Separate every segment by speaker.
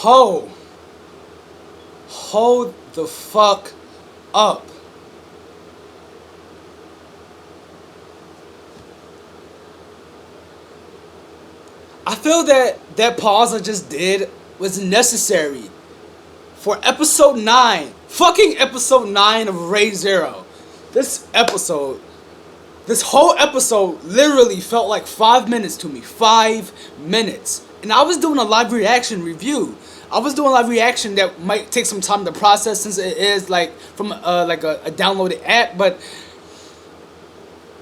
Speaker 1: Hold the fuck up. I feel that pause I just did was necessary for episode 9. Fucking episode 9 of Ray Zero. This whole episode literally felt like 5 minutes to me. 5 minutes. And I was doing a live reaction review. I was doing a live reaction that might take some time to process since it is like from like a downloaded app, but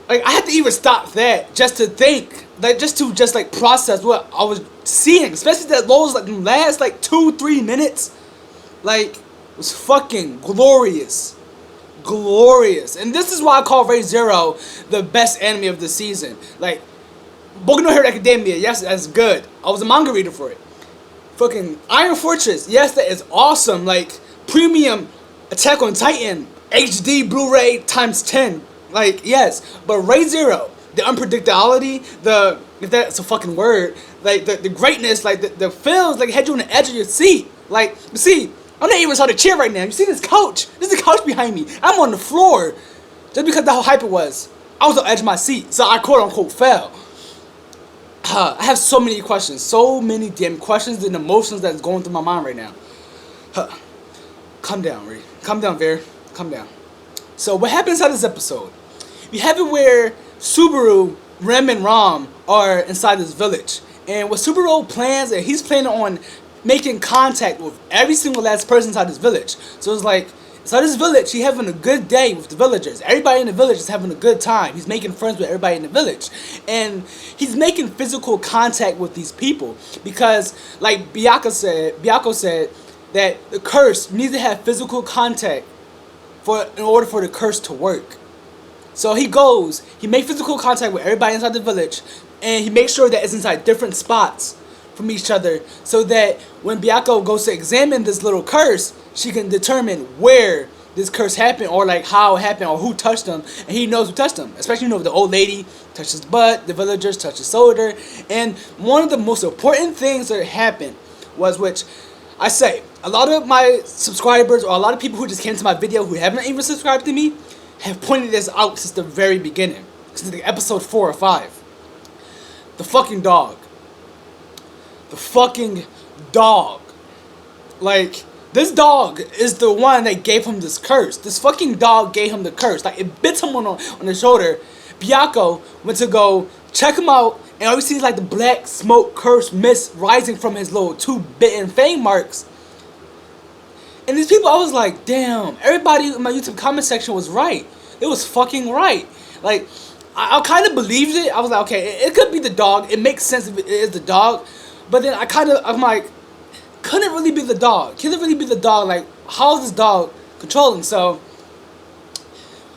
Speaker 1: like I had to even stop that just to think, like just to process what I was seeing, especially that those like last like 2-3 minutes, like was fucking glorious. And this is why I call Ray Zero the best anime of the season. Like Boku no Hero Academia, yes, that's good. I was a manga reader for it. Fucking Iron Fortress, yes, that is awesome. Like premium Attack on Titan HD Blu-ray times 10. Like yes, but Ray Zero, the unpredictability, if that's a fucking word, like the greatness, like the feels like it had you on the edge of your seat. Like you see, I'm not even on the chair right now. You see this couch? There's a couch behind me. I'm on the floor. Just because of how hype it was. I was on the edge of my seat, so I quote unquote fell. I have so many questions. So many damn questions and emotions that's going through my mind right now. Calm down, Ray. Calm down, Ver. Calm down. So what happens inside this episode? We have it where Subaru, Rem, and Ram are inside this village. And what Subaru plans is he's planning on making contact with every single last person inside this village. So it's like, inside this village, he's having a good day with the villagers. Everybody in the village is having a good time. He's making friends with everybody in the village. And he's making physical contact with these people. Because, like Byako said that the curse needs to have physical contact in order for the curse to work. So he makes physical contact with everybody inside the village, and he makes sure that it's inside different spots from each other, so that when Byako goes to examine this little curse, she can determine where this curse happened, or like how it happened, or who touched him, and he knows who touched him. Especially, you know, the old lady touched his butt, the villagers touched his shoulder, and one of the most important things that happened was, which I say, a lot of my subscribers, or a lot of people who just came to my video who haven't even subscribed to me, have pointed this out since the very beginning, since the episode 4 or 5. The fucking dog. The fucking dog. Like, this dog is the one that gave him this curse. This fucking dog gave him the curse. Like, it bit him on the shoulder. Byako went to go check him out, and all you see is like the black smoke curse mist rising from his little 2 bitten fang marks. And these people, I was like, damn, everybody in my YouTube comment section was right. It was fucking right. Like, I kind of believed it. I was like, okay, it could be the dog. It makes sense if it is the dog. But then I'm like, couldn't really be the dog. Couldn't really be the dog. Like, how is this dog controlling? So,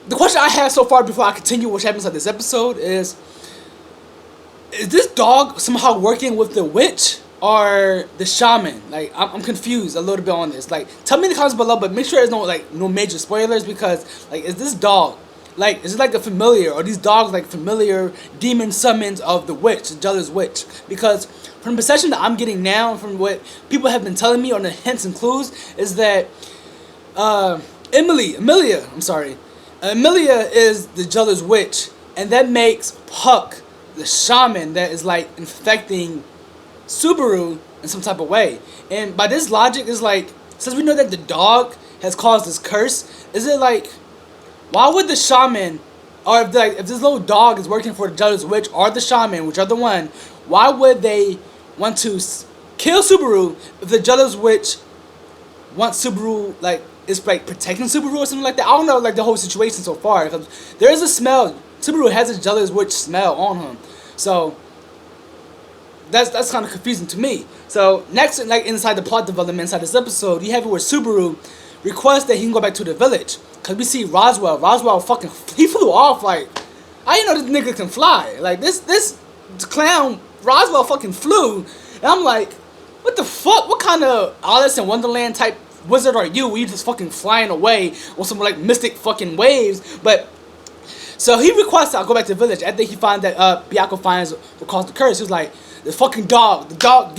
Speaker 1: the question I have so far before I continue what happens on this episode is this dog somehow working with the witch or the shaman? Like, I'm confused a little bit on this. Like, tell me in the comments below, but make sure there's no major spoilers, because like, is this dog, like, is it like a familiar, or these dogs like familiar demon summons of the witch, the jealous witch? Because from the perception that I'm getting now, from what people have been telling me on the hints and clues, is that Emilia is the jealous witch, and that makes Puck the shaman that is like infecting Subaru in some type of way. And by this logic, is like, since we know that the dog has caused this curse, is it like, why would the shaman, or if this little dog is working for the jealous witch or the shaman, whichever one, why would they want to kill Subaru if the jealous witch wants Subaru, like, is like protecting Subaru or something like that? I don't know, like, the whole situation so far, because there is a smell. Subaru has a jealous witch smell on him, so that's kind of confusing to me. So next, like, inside the plot development inside this episode, you have it where Subaru requests that he can go back to the village, because we see Roswell fucking, he flew off. Like, I didn't know this nigga can fly. Like, this clown Roswell fucking flew, and I'm like, what the fuck? What kind of Alice in Wonderland type wizard are you? You just fucking flying away on some like mystic fucking waves? But so he requests I'll go back to the village. I think he finds that Byako finds what caused the curse. He was like, The fucking dog. The dog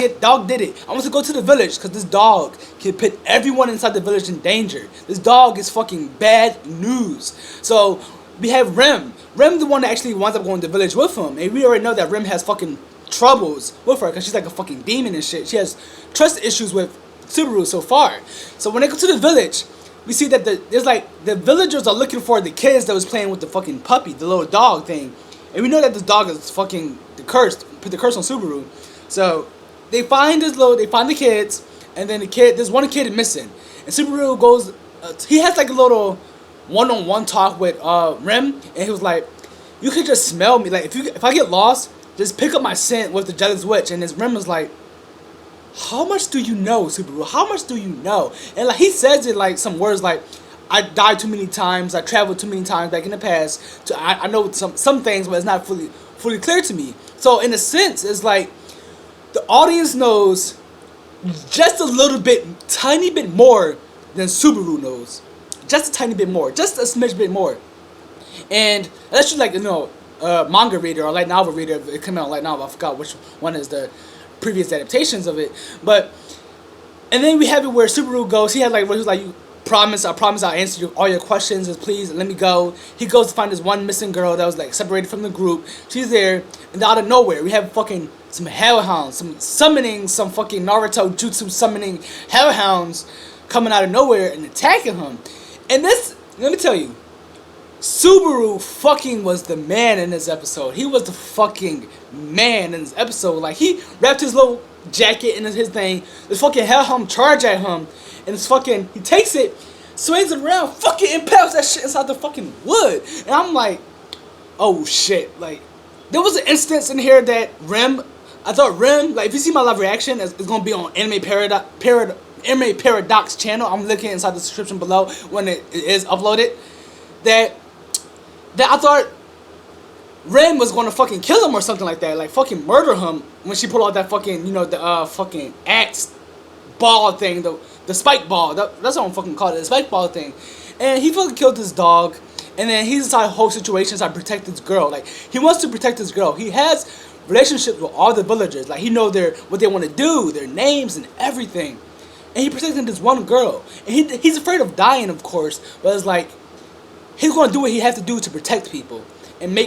Speaker 1: did it. I want to go to the village because this dog can put everyone inside the village in danger. This dog is fucking bad news. So we have REM. REM the one that actually winds up going to the village with him. And we already know that REM has fucking troubles with her because she's like a fucking demon and shit. She has trust issues with Subaru so far. So when they go to the village, we see that there's like the villagers are looking for the kids that was playing with the fucking puppy, the little dog thing. And we know that this dog is fucking put the curse on Subaru. So they find the kids, and then there's one kid missing. And Subaru goes, he has like a little one-on-one talk with REM, and he was like, you could just smell me. Like if I get lost, just pick up my scent with the jealous witch. And his REM was like, how much do you know, Subaru? How much do you know? And like he says it like some words like, I died too many times, I traveled too many times back in the past. I know some things, but it's not fully clear to me. So in a sense, it's like the audience knows just a little bit, tiny bit more than Subaru knows. Just a tiny bit more, just a smidge bit more. And that's just like, manga reader or light novel reader. It came out light novel. I forgot which one is the previous adaptations of it. But and then we have it where Subaru goes. He had like, he was like, I promise I'll answer all your questions. Just please let me go. He goes to find this one missing girl that was like separated from the group. She's there, and out of nowhere we have fucking some hellhounds, some fucking Naruto jutsu summoning hellhounds coming out of nowhere and attacking him. And this, let me tell you, Subaru fucking was the man in this episode. He was the fucking man in this episode. Like, he wrapped his little jacket in his thing. This fucking hellhound charge at him. And it's fucking, he takes it, swings it around, fucking impales that shit inside the fucking wood. And I'm like, oh shit. Like, there was an instance in here that I thought REM, like, if you see my live reaction, it's gonna be on Anime Paradox channel. I'm looking inside the description below when it is uploaded. That I thought REM was gonna fucking kill him or something like that, like fucking murder him when she pulled out that fucking, the fucking axe ball thing, the spike ball. That's what I'm fucking call it, the spike ball thing. And he fucking killed this dog, and then he's inside the whole situation to protect this girl. Like, he wants to protect this girl. He has relationships with all the villagers. Like, he knows what they want to do, their names and everything. And he protecting this one girl. And he's afraid of dying, of course, but it's like, he's gonna do what he has to do to protect people and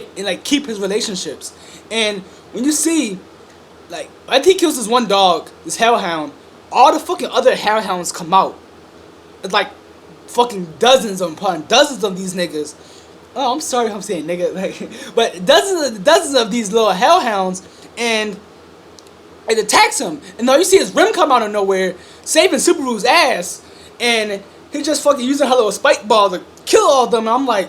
Speaker 1: keep his relationships. And when you see, like, after he kills this one dog, this hellhound, all the fucking other hellhounds come out. It's like fucking dozens of these niggas. Oh, I'm sorry if I'm saying nigga, like, but dozens of these little hellhounds, and it attacks him. And all you see is REM come out of nowhere, saving Subaru's ass, and he just fucking using her little spike ball to kill all of them. And I'm like,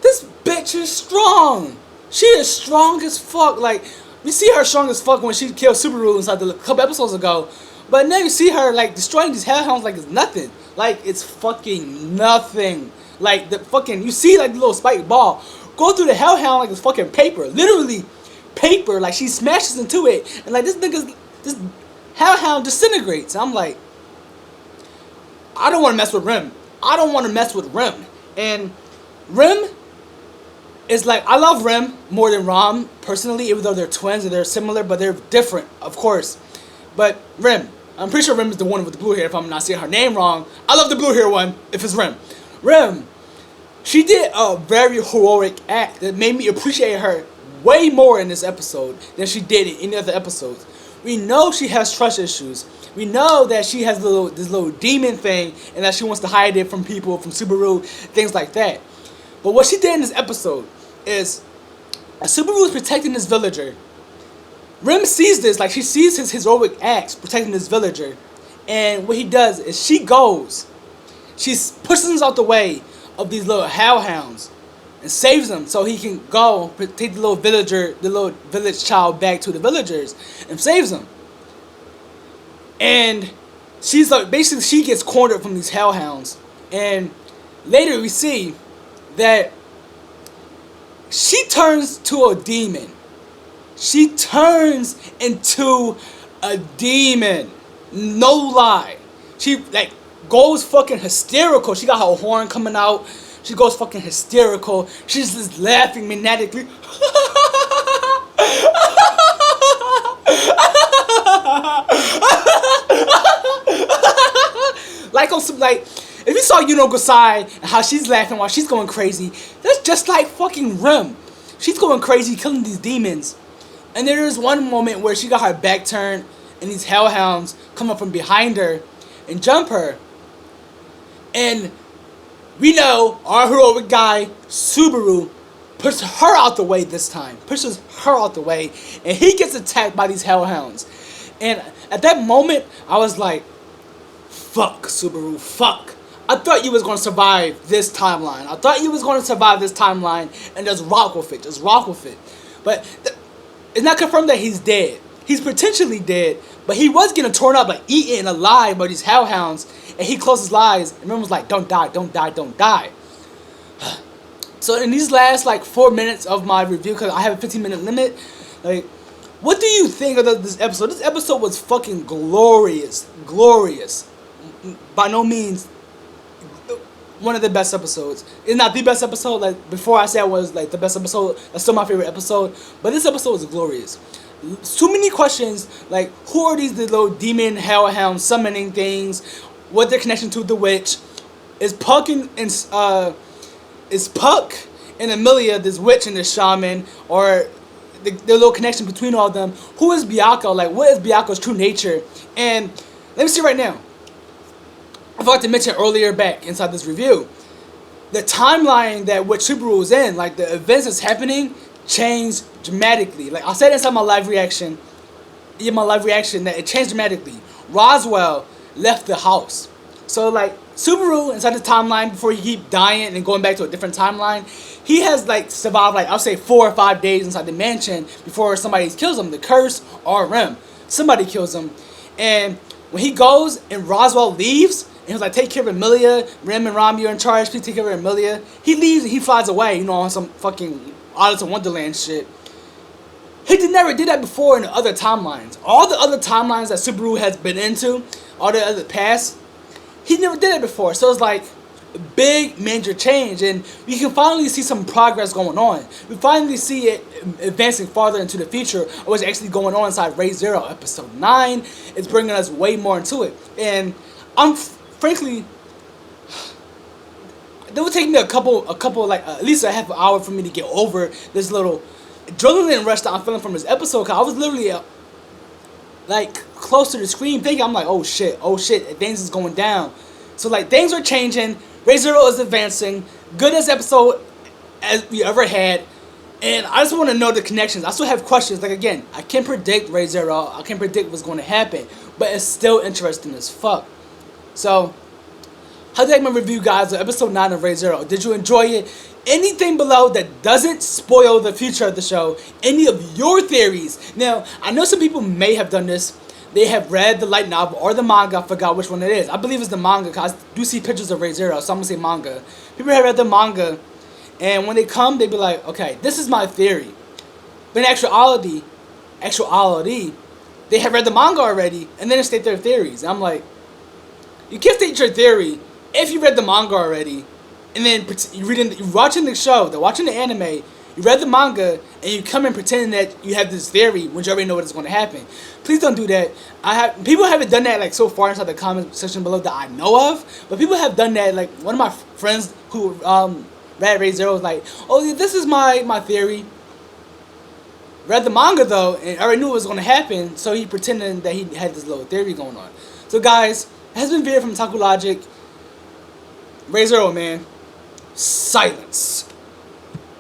Speaker 1: this bitch is strong. She is strong as fuck. Like, we see her strong as fuck when she killed Subaru inside a couple episodes ago. But now you see her, like, destroying these hellhounds like it's nothing. Like, it's fucking nothing. Like, you see, like, the little spike ball go through the hellhound like it's fucking paper. Literally paper. Like, she smashes into it. And, like, this hellhound disintegrates. I'm like, I don't want to mess with REM. I don't want to mess with REM. And REM is like, I love REM more than ROM, personally, even though they're twins and they're similar, but they're different, of course. But REM, I'm pretty sure REM is the one with the blue hair, if I'm not saying her name wrong. I love the blue hair one, if it's REM. REM, she did a very heroic act that made me appreciate her way more in this episode than she did in any other episodes. We know she has trust issues. We know that she has this little demon thing, and that she wants to hide it from people, from Subaru, things like that. But what she did in this episode is, as Subaru is protecting this villager, REM sees this, like, she sees his heroic acts protecting this villager, and what he does is she pushes out the way of these little hellhounds and saves them so he can go take the little village child back to the villagers and saves them. And she's like, basically she gets cornered from these hellhounds, and later we see that she turns to a demon. She turns into a demon. No lie. She, like, goes fucking hysterical. She got her horn coming out. She goes fucking hysterical. She's just laughing maniacally. Like on some like, if you saw Yuno Gosai and how she's laughing while she's going crazy, that's just like fucking REM. She's going crazy killing these demons. And there's one moment where she got her back turned and these hellhounds come up from behind her and jump her. And we know our heroic guy, Subaru, pushes her out the way this time. Pushes her out the way. And he gets attacked by these hellhounds. And at that moment, I was like, fuck, Subaru, fuck. I thought you was going to survive this timeline. I thought you was going to survive this timeline and just rock with it. Just rock with it. But it's not confirmed that he's dead. He's potentially dead. But he was getting torn up, like eaten alive by these hellhounds. And he closed his eyes. And everyone was like, don't die, don't die, don't die. So in these last like 4 minutes of my review, because I have a 15-minute limit, like, what do you think of this episode? This episode was fucking glorious. Glorious. By no means one of the best episodes. It's not the best episode. Like before I said was like the best episode. That's still my favorite episode. But this episode was glorious. So many questions, like who are these little demon hellhounds summoning things? What their connection to the witch? Is Puck and Amelia this witch and this shaman, or the little connection between all of them? Who is Byakko? Like what is Byakko's true nature? And let me see right now. I forgot to mention earlier back inside this review, the timeline that what Subaru was in, like the events that's happening, changed dramatically. Like I said inside my live reaction, that it changed dramatically. Roswell left the house. So like Subaru inside the timeline, before he keep dying and going back to a different timeline, he has like survived like I'll say 4 or 5 days inside the mansion before somebody kills him. The curse or REM. Somebody kills him. And when he goes and Roswell leaves, and he was like, take care of Amelia, Rem and Ram, you're in charge, please take care of Amelia. He leaves and he flies away, you know, on some fucking Alice in Wonderland shit. He never did that before in the other timelines. All the other timelines that Subaru has been into, all the other past, he never did it before. So it's like a big major change, and we can finally see some progress going on. We finally see it advancing farther into the future of what's actually going on inside Re:Zero. Episode 9, it's bringing us way more into it. And I'm frankly, it would take me a couple like at least a half an hour for me to get over this little adrenaline rush that I'm feeling from this episode. Cause I was literally like close to the screen thinking, I'm like, oh shit, things is going down. So like things are changing. Re:Zero is advancing. Goodest episode as we ever had. And I just want to know the connections. I still have questions. Like again, I can't predict Re:Zero. I can't predict what's going to happen. But it's still interesting as fuck. So, how did I make my review, guys, of episode 9 of Re:Zero? Did you enjoy it? Anything below that doesn't spoil the future of the show? Any of your theories? Now, I know some people may have done this. They have read the light novel or the manga. I forgot which one it is. I believe it's the manga because I do see pictures of Re:Zero, so I'm going to say manga. People have read the manga, and when they come, they be like, okay, this is my theory. But in actuality, they have read the manga already, and then they state their theories. And I'm like, you can't state your theory if you read the manga already, and then you're watching the show, they're watching the anime, you read the manga, and you come in pretending that you have this theory when you already know what is going to happen. Please don't do that. People haven't done that like so far inside the comment section below that I know of, but people have done that. Like one of my friends who read Re:Zero was like, oh yeah, this is my theory. Read the manga though, and already knew what was going to happen, so he pretended that he had this little theory going on. So guys, it has been Veer from Taku Logic. Re:Zero, man. Silence.